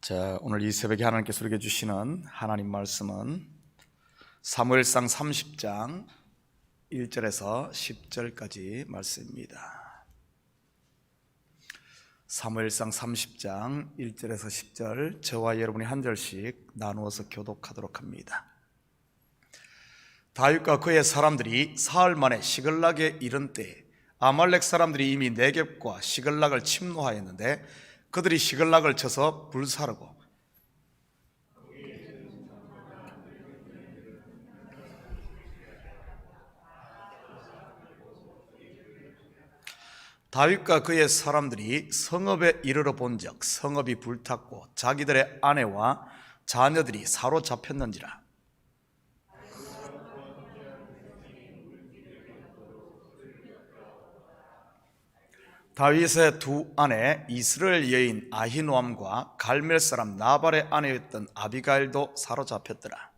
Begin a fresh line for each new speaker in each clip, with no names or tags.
자, 오늘 이 새벽에 하나님께서 우리에게 주시는 하나님 말씀은 사무엘상 30장 1절에서 10절까지 말씀입니다. 사무엘상 30장 1절에서 10절, 저와 여러분이 한 절씩 나누어서 교독하도록 합니다. 다윗과 그의 사람들이 사흘 만에 시글락에 이른 때에 아말렉 사람들이 이미 네겝과 시글락을 침노하였는데 그들이 시글락을 쳐서 불사르고 다윗과 그의 사람들이 성읍에 이르러 본즉 성읍이 불탔고 자기들의 아내와 자녀들이 사로잡혔는지라. 다윗의 두 아내 이스라엘 여인 아히노암과 갈멜 사람 나발의 아내였던 아비가일도 사로잡혔더라.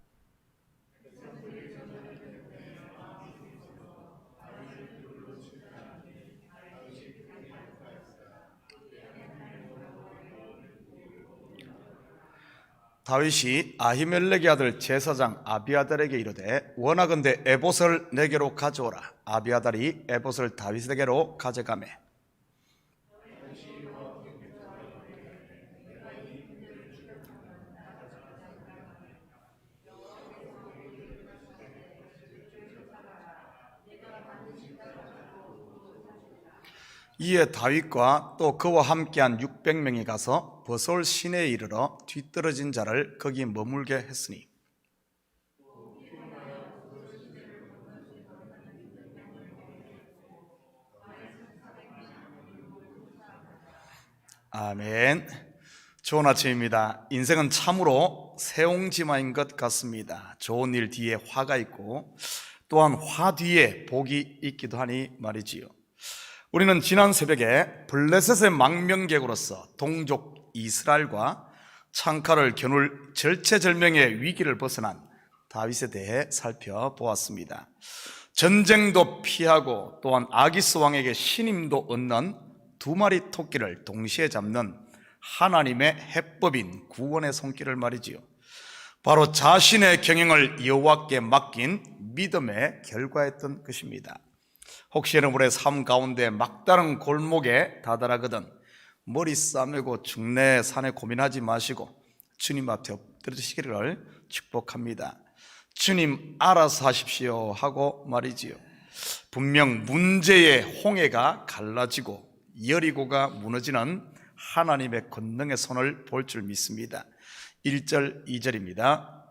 다윗이 아히멜렉의 아들 제사장 아비아달에게 이르되 원하건대 에봇을 내게로 가져오라. 아비아달이 에봇을 다윗에게로 가져가매 이에 다윗과 또 그와 함께한 600명이 가서 버솔 시내에 이르러 뒤떨어진 자를 거기 머물게 했으니 아멘. 좋은 아침입니다. 인생은 참으로 세옹지마인 것 같습니다. 좋은 일 뒤에 화가 있고 또한 화 뒤에 복이 있기도 하니 말이지요. 우리는 지난 새벽에 블레셋의 망명객으로서 동족 이스라엘과 창칼을 겨눌 절체절명의 위기를 벗어난 다윗에 대해 살펴보았습니다. 전쟁도 피하고 또한 아기스 왕에게 신임도 얻는 두 마리 토끼를 동시에 잡는 하나님의 해법인 구원의 손길을 말이지요. 바로 자신의 경영을 여호와께 맡긴 믿음의 결과였던 것입니다. 혹시 여러분의 삶 가운데 막다른 골목에 다다라거든 머리 싸매고 중내 산에 고민하지 마시고 주님 앞에 엎드리시기를 축복합니다. 주님 알아서 하십시오 하고 말이지요. 분명 문제의 홍해가 갈라지고 여리고가 무너지는 하나님의 권능의 손을 볼 줄 믿습니다. 1절 2절입니다.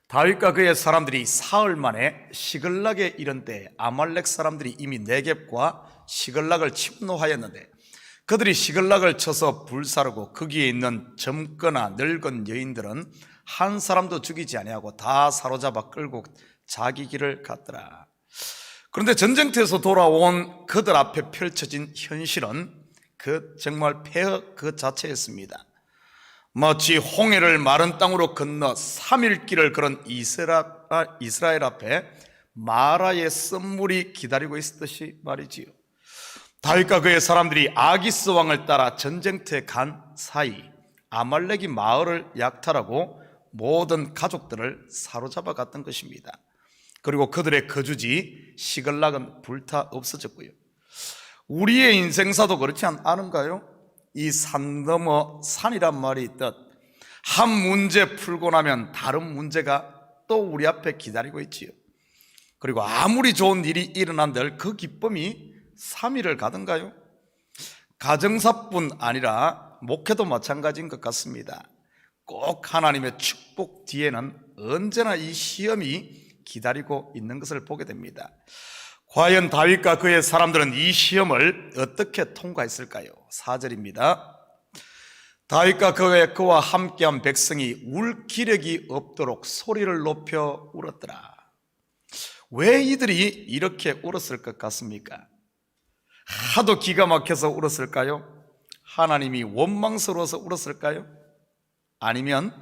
다윗과 그의 사람들이 사흘 만에 시글락에 이른 때 아말렉 사람들이 이미 네겝과 시글락을 침노하였는데 그들이 시글락을 쳐서 불사르고 거기에 있는 젊거나 늙은 여인들은 한 사람도 죽이지 아니하고 다 사로잡아 끌고 자기 길을 갔더라. 그런데 전쟁터에서 돌아온 그들 앞에 펼쳐진 현실은 정말 폐허 그 자체였습니다. 마치 홍해를 마른 땅으로 건너 3일 길을 걸은 이스라엘 앞에 마라의 썬물이 기다리고 있었듯이 말이지요. 다윗과 그의 사람들이 아기스 왕을 따라 전쟁터에 간 사이 아말렉이 마을을 약탈하고 모든 가족들을 사로잡아 갔던 것입니다. 그리고 그들의 거주지 시글락은 불타 없어졌고요. 우리의 인생사도 그렇지 않은가요? 이 산 넘어 산이란 말이 있듯 한 문제 풀고 나면 다른 문제가 또 우리 앞에 기다리고 있지요. 그리고 아무리 좋은 일이 일어난들 그 기쁨이 3일을 가던가요? 가정사뿐 아니라 목회도 마찬가지인 것 같습니다. 꼭 하나님의 축복 뒤에는 언제나 이 시험이 기다리고 있는 것을 보게 됩니다. 과연 다윗과 그의 사람들은 이 시험을 어떻게 통과했을까요? 4절입니다. 다윗과 그와 함께한 백성이 울 기력이 없도록 소리를 높여 울었더라. 왜 이들이 이렇게 울었을 것 같습니까? 하도 기가 막혀서 울었을까요? 하나님이 원망스러워서 울었을까요? 아니면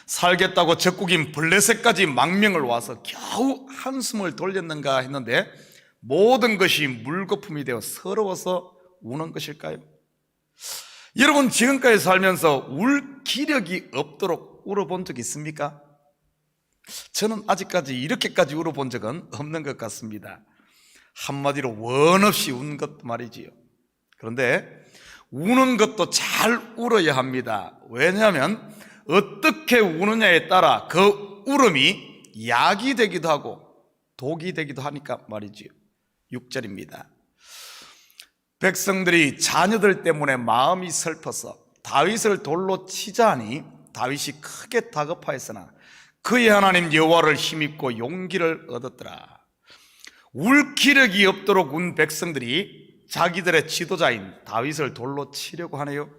살겠다고 적국인 블레셋까지 망명을 와서 겨우 한숨을 돌렸는가 했는데 모든 것이 물거품이 되어 서러워서 우는 것일까요? 여러분 지금까지 살면서 울 기력이 없도록 울어본 적 있습니까? 저는 아직까지 이렇게까지 울어본 적은 없는 것 같습니다. 한마디로 원 없이 운 것도 말이지요. 그런데 우는 것도 잘 울어야 합니다. 왜냐하면 어떻게 우느냐에 따라 그 울음이 약이 되기도 하고 독이 되기도 하니까 말이지요. 6절입니다. 백성들이 자녀들 때문에 마음이 슬퍼서 다윗을 돌로 치자 하니 다윗이 크게 다급하였으나 그의 하나님 여호와를 힘입고 용기를 얻었더라. 울 기력이 없도록 운 백성들이 자기들의 지도자인 다윗을 돌로 치려고 하네요.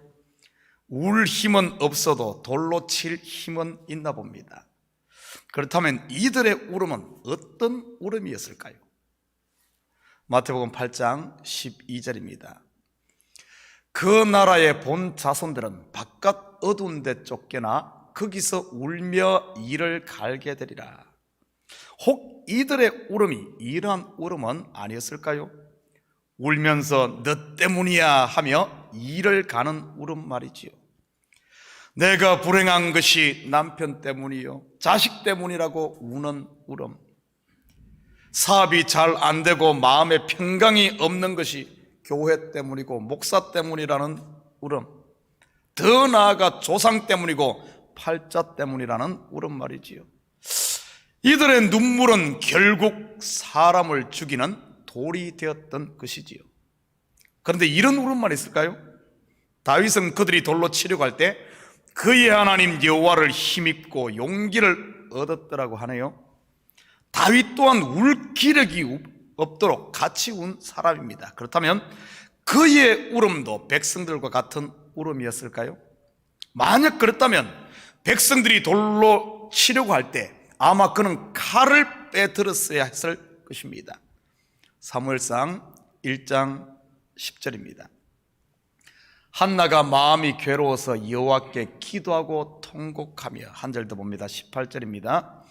울 힘은 없어도 돌로 칠 힘은 있나 봅니다. 그렇다면 이들의 울음은 어떤 울음이었을까요? 마태복음 8장 12절입니다. 그 나라의 본 자손들은 바깥 어두운 데 쫓겨나 거기서 울며 이를 갈게 되리라. 혹 이들의 울음이 이러한 울음은 아니었을까요? 울면서 너 때문이야 하며 이를 가는 울음 말이지요. 내가 불행한 것이 남편 때문이요 자식 때문이라고 우는 울음, 사업이 잘 안 되고 마음에 평강이 없는 것이 교회 때문이고 목사 때문이라는 울음, 더 나아가 조상 때문이고 팔자 때문이라는 울음 말이지요. 이들의 눈물은 결국 사람을 죽이는 돌이 되었던 것이지요. 그런데 이런 울음만 있을까요? 다윗은 그들이 돌로 치려고 할 때 그의 하나님 여호와를 힘입고 용기를 얻었더라고 하네요. 다윗 또한 울 기력이 없도록 같이 운 사람입니다. 그렇다면 그의 울음도 백성들과 같은 울음이었을까요? 만약 그렇다면 백성들이 돌로 치려고 할 때 아마 그는 칼을 빼들었어야 했을 것입니다. 사무엘상 1장 10절입니다. 한나가 마음이 괴로워서 여호와께 기도하고 통곡하며, 한 절 더 봅니다. 18절입니다.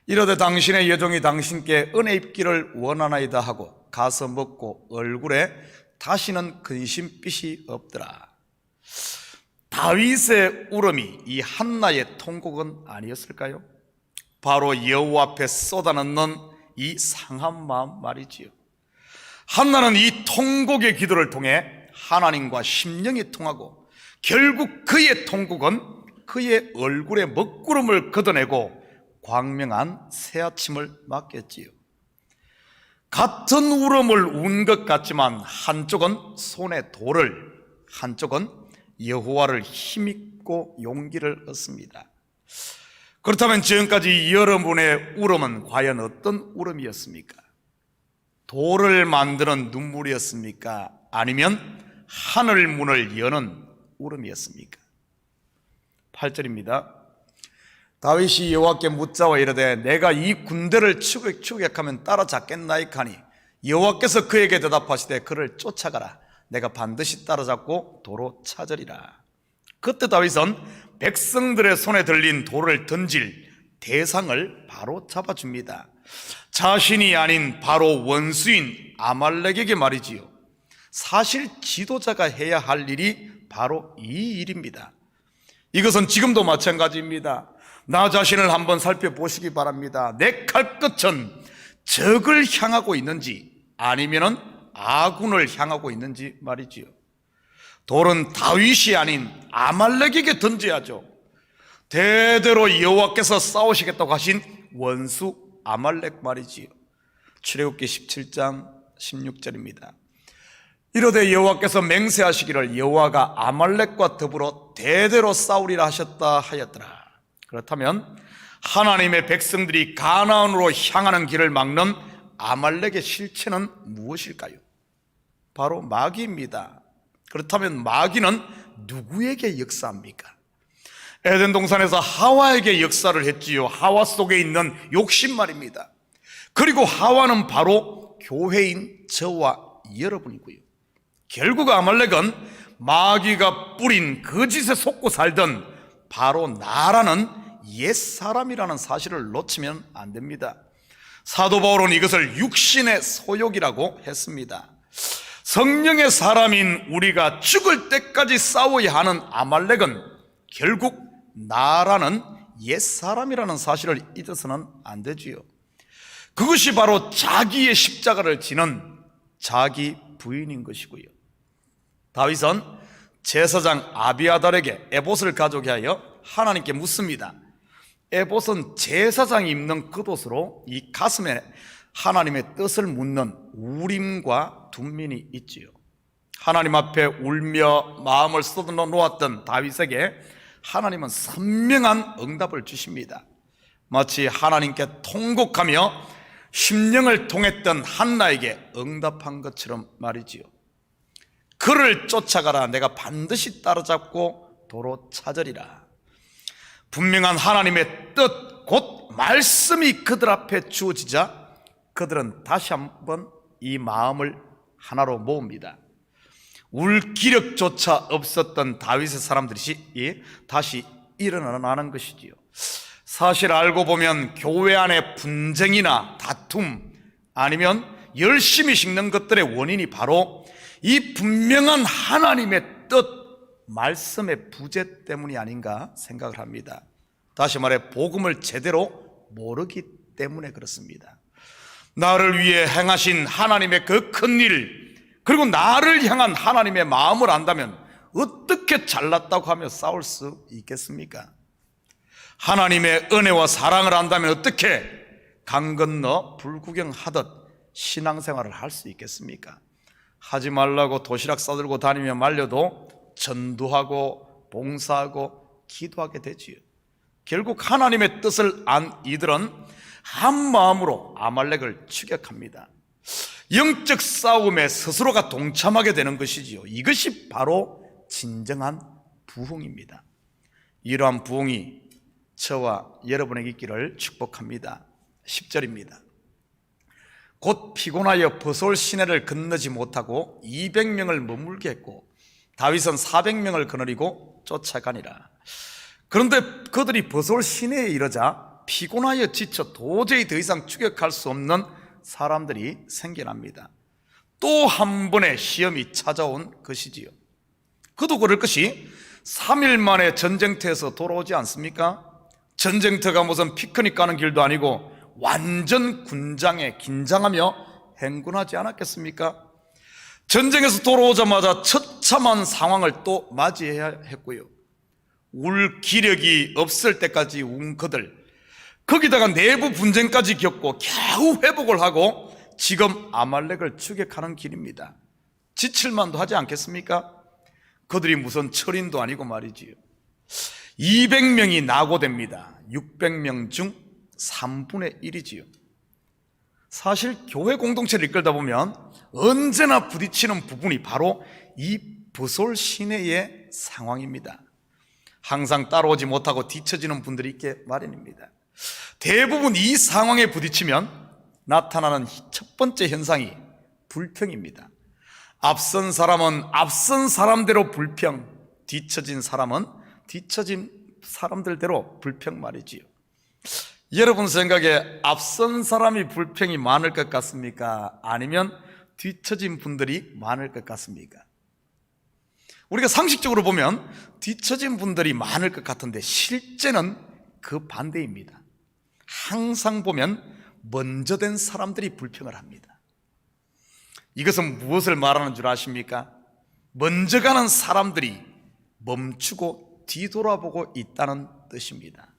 이러되 당신의 여종이 당신께 은혜 입기를 원하나이다 하고 가서 먹고 얼굴에 다시는 근심빛이 없더라. 다윗의 울음이 이 한나의 통곡은 아니었을까요? 바로 여호와 앞에 쏟아넣는 이 상한 마음 말이지요. 한나는 이 통곡의 기도를 통해 하나님과 심령이 통하고 결국 그의 통곡은 그의 얼굴에 먹구름을 걷어내고 광명한 새아침을 맞겠지요. 같은 울음을 운 것 같지만 한쪽은 손에 돌을, 한쪽은 여호와를 힘입고 용기를 얻습니다. 그렇다면 지금까지 여러분의 울음은 과연 어떤 울음이었습니까? 돌을 만드는 눈물이었습니까? 아니면 하늘 문을 여는 울음이었습니까? 8절입니다. 다윗이 여호와께 묻자와 이르되 내가 이 군대를 추격하면 따라잡겠나이까 하니 여호와께서 그에게 대답하시되 그를 쫓아가라. 내가 반드시 따라잡고 도로 찾으리라. 그때 다윗은 백성들의 손에 들린 돌을 던질 대상을 바로 잡아줍니다. 자신이 아닌 바로 원수인 아말렉에게 말이지요. 사실 지도자가 해야 할 일이 바로 이 일입니다. 이것은 지금도 마찬가지입니다. 나 자신을 한번 살펴보시기 바랍니다. 내 칼끝은 적을 향하고 있는지 아니면은 아군을 향하고 있는지 말이지요. 돌은 다윗이 아닌 아말렉에게 던져야죠. 대대로 여호와께서 싸우시겠다고 하신 원수 아말렉 말이지요. 출애굽기 17장 16절입니다. 이르되 여호와께서 맹세하시기를 여호와가 아말렉과 더불어 대대로 싸우리라 하셨다 하였더라. 그렇다면 하나님의 백성들이 가나안으로 향하는 길을 막는 아말렉의 실체는 무엇일까요? 바로 마귀입니다. 그렇다면 마귀는 누구에게 역사합니까? 에덴 동산에서 하와에게 역사를 했지요. 하와 속에 있는 욕심 말입니다. 그리고 하와는 바로 교회인 저와 여러분이고요. 결국 아말렉은 마귀가 뿌린 거짓에 속고 살던 바로 나라는 옛사람이라는 사실을 놓치면 안 됩니다. 사도 바울은 이것을 육신의 소욕이라고 했습니다. 성령의 사람인 우리가 죽을 때까지 싸워야 하는 아말렉은 결국 나라는 옛사람이라는 사실을 잊어서는 안 되지요. 그것이 바로 자기의 십자가를 지는 자기 부인인 것이고요. 다윗은 제사장 아비아달에게 에봇을 가져오게 하여 하나님께 묻습니다. 에봇은 제사장이 입는 겉옷으로 이 가슴에 하나님의 뜻을 묻는 우림과 둠민이 있지요. 하나님 앞에 울며 마음을 쏟아 놓았던 다윗에게 하나님은 선명한 응답을 주십니다. 마치 하나님께 통곡하며 심령을 통했던 한나에게 응답한 것처럼 말이지요. 그를 쫓아가라. 내가 반드시 따라잡고 도로 찾으리라. 분명한 하나님의 뜻, 곧 말씀이 그들 앞에 주어지자 그들은 다시 한번 이 마음을 하나로 모읍니다. 울 기력조차 없었던 다윗의 사람들이 다시 일어나는 것이지요. 사실 알고 보면 교회 안의 분쟁이나 다툼 아니면 열심히 식는 것들의 원인이 바로 이 분명한 하나님의 뜻, 말씀의 부재 때문이 아닌가 생각을 합니다. 다시 말해 복음을 제대로 모르기 때문에 그렇습니다. 나를 위해 행하신 하나님의 그 큰 일, 그리고 나를 향한 하나님의 마음을 안다면 어떻게 잘났다고 하며 싸울 수 있겠습니까? 하나님의 은혜와 사랑을 안다면 어떻게 강 건너 불구경하듯 신앙생활을 할 수 있겠습니까? 하지 말라고 도시락 싸들고 다니며 말려도 전도하고 봉사하고 기도하게 되지요. 결국 하나님의 뜻을 안 이들은 한 마음으로 아말렉을 추격합니다. 영적 싸움에 스스로가 동참하게 되는 것이지요. 이것이 바로 진정한 부흥입니다. 이러한 부흥이 저와 여러분에게 있기를 축복합니다. 10절입니다. 곧 피곤하여 버솔 시내를 건너지 못하고 200명을 머물게 했고 다윗은 400명을 거느리고 쫓아가니라. 그런데 그들이 버솔 시내에 이르자 피곤하여 지쳐 도저히 더 이상 추격할 수 없는 사람들이 생겨납니다. 또 한 번의 시험이 찾아온 것이지요. 그도 그럴 것이 3일 만에 전쟁터에서 돌아오지 않습니까? 전쟁터가 무슨 피크닉 가는 길도 아니고 완전 군장에 긴장하며 행군하지 않았겠습니까? 전쟁에서 돌아오자마자 처참한 상황을 또 맞이해야 했고요. 울 기력이 없을 때까지 운 그들, 거기다가 내부 분쟁까지 겪고 겨우 회복을 하고 지금 아말렉을 추격하는 길입니다. 지칠만도 하지 않겠습니까? 그들이 무슨 철인도 아니고 말이지요. 200명이 낙오됩니다. 600명 중 3분의 1이지요. 사실 교회 공동체를 이끌다 보면 언제나 부딪히는 부분이 바로 이 버솔 시내의 상황입니다. 항상 따라오지 못하고 뒤처지는 분들이 있게 마련입니다. 대부분 이 상황에 부딪히면 나타나는 첫 번째 현상이 불평입니다. 앞선 사람은 앞선 사람대로 불평, 뒤처진 사람은 뒤처진 사람들대로 불평 말이지요. 여러분 생각에 앞선 사람이 불평이 많을 것 같습니까? 아니면 뒤처진 분들이 많을 것 같습니까? 우리가 상식적으로 보면 뒤처진 분들이 많을 것 같은데 실제는 그 반대입니다. 항상 보면 먼저 된 사람들이 불평을 합니다. 이것은 무엇을 말하는 줄 아십니까? 먼저 가는 사람들이 멈추고 뒤돌아보고 있다는 뜻입니다.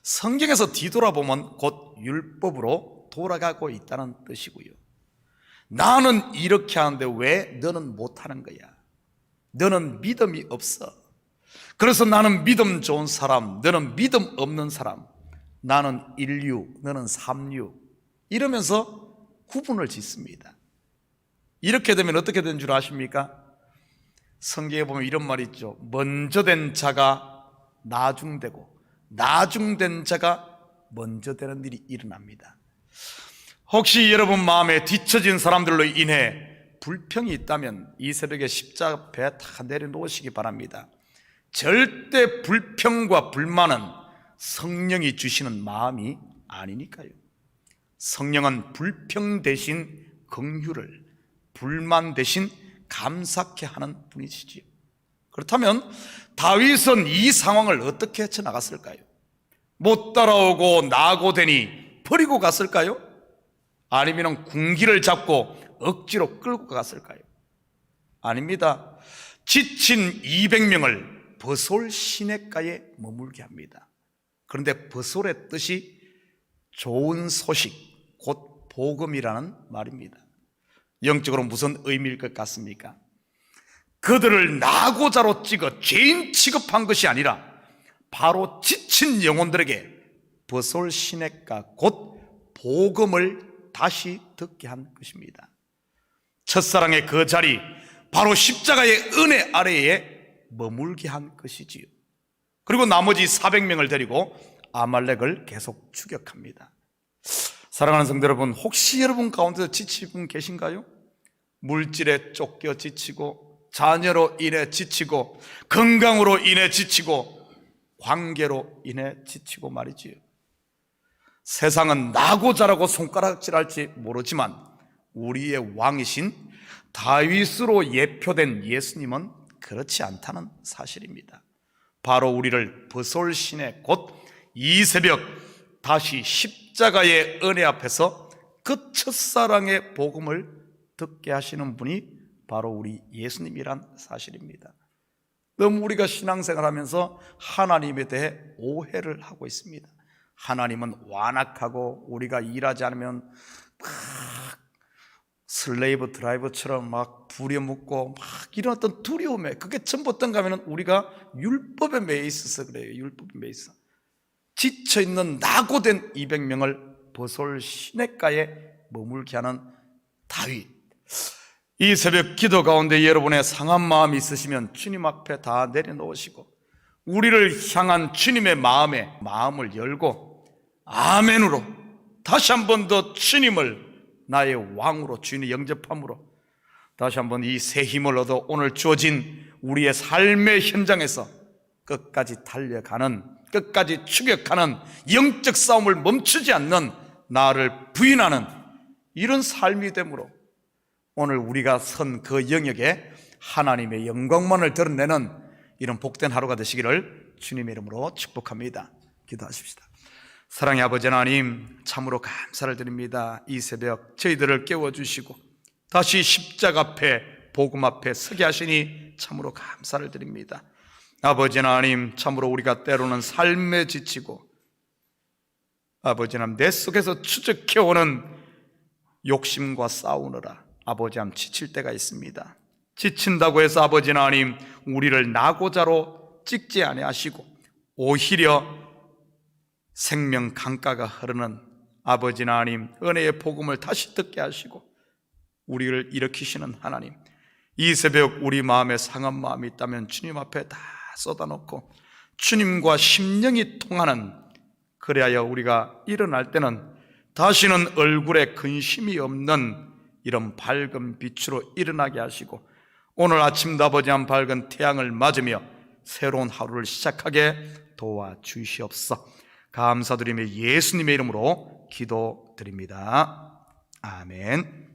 성경에서 뒤돌아보면 곧 율법으로 돌아가고 있다는 뜻이고요. 나는 이렇게 하는데 왜 너는 못하는 거야? 너는 믿음이 없어. 그래서 나는 믿음 좋은 사람, 너는 믿음 없는 사람, 나는 1류, 너는 3류 이러면서 구분을 짓습니다. 이렇게 되면 어떻게 되는 줄 아십니까? 성경에 보면 이런 말이 있죠. 먼저 된 자가 나중되고 나중된 자가 먼저 되는 일이 일어납니다. 혹시 여러분 마음에 뒤처진 사람들로 인해 불평이 있다면 이 새벽에 십자가 배 다 내려놓으시기 바랍니다. 절대 불평과 불만은 성령이 주시는 마음이 아니니까요. 성령은 불평 대신 긍휼을, 불만 대신 감사케 하는 분이시지요. 그렇다면 다윗은 이 상황을 어떻게 헤쳐나갔을까요? 못 따라오고 나고되니 버리고 갔을까요? 아니면 군기를 잡고 억지로 끌고 갔을까요? 아닙니다. 지친 200명을 버솔 시냇가에 머물게 합니다. 그런데 버솔의 뜻이 좋은 소식, 곧 복음이라는 말입니다. 영적으로 무슨 의미일 것 같습니까? 그들을 낙오자로 찍어 죄인 취급한 것이 아니라 바로 지친 영혼들에게 버솔 시냇가 곧 복음을 다시 듣게 한 것입니다. 첫사랑의 그 자리, 바로 십자가의 은혜 아래에 머물게 한 것이지요. 그리고 나머지 400명을 데리고 아말렉을 계속 추격합니다. 사랑하는 성도 여러분, 혹시 여러분 가운데서 지친 분 계신가요? 물질에 쫓겨 지치고, 자녀로 인해 지치고, 건강으로 인해 지치고, 관계로 인해 지치고 말이지요. 세상은 나고 자라고 손가락질할지 모르지만 우리의 왕이신 다윗으로 예표된 예수님은 그렇지 않다는 사실입니다. 바로 우리를 버솔 시내 곧 이 새벽 다시 십자가의 은혜 앞에서 그 첫사랑의 복음을 듣게 하시는 분이 바로 우리 예수님이란 사실입니다. 너무 우리가 신앙생활하면서 하나님에 대해 오해를 하고 있습니다. 하나님은 완악하고 우리가 일하지 않으면 막 슬레이브 드라이버처럼 막 부려먹고 막 이런 어떤 두려움에, 그게 전부 어떤가 하면 우리가 율법에 매여 있어서 그래요. 율법에 매여 있어. 지쳐있는 낙오된 200명을 버솔 시냇가에 머물게 하는 다윗. 이 새벽 기도 가운데 여러분의 상한 마음이 있으시면 주님 앞에 다 내려놓으시고 우리를 향한 주님의 마음을 열고 아멘으로 다시 한 번 더 주님을 나의 왕으로, 주인의 영접함으로 다시 한번 이 새 힘을 얻어 오늘 주어진 우리의 삶의 현장에서 끝까지 달려가는, 끝까지 추격하는, 영적 싸움을 멈추지 않는, 나를 부인하는 이런 삶이 되므로 오늘 우리가 선 그 영역에 하나님의 영광만을 드러내는 이런 복된 하루가 되시기를 주님의 이름으로 축복합니다. 기도하십시다. 사랑의 아버지 하나님, 참으로 감사를 드립니다. 이 새벽 저희들을 깨워주시고 다시 십자가 앞에, 복음 앞에 서게 하시니 참으로 감사를 드립니다. 아버지 하나님, 참으로 우리가 때로는 삶에 지치고 아버지 하나님 내 속에서 추적해오는 욕심과 싸우느라 아버지 하나님 지칠 때가 있습니다. 지친다고 해서 아버지 하나님 우리를 낙오자로 찍지 아니하시고 오히려 생명 강가가 흐르는 아버지 하나님 은혜의 복음을 다시 듣게 하시고 우리를 일으키시는 하나님, 이 새벽 우리 마음에 상한 마음이 있다면 주님 앞에 다 쏟아놓고 주님과 심령이 통하는, 그래야 우리가 일어날 때는 다시는 얼굴에 근심이 없는 이런 밝은 빛으로 일어나게 하시고 오늘 아침도 아버지 한 밝은 태양을 맞으며 새로운 하루를 시작하게 도와주시옵소서. 감사드리며 예수님의 이름으로 기도드립니다. 아멘.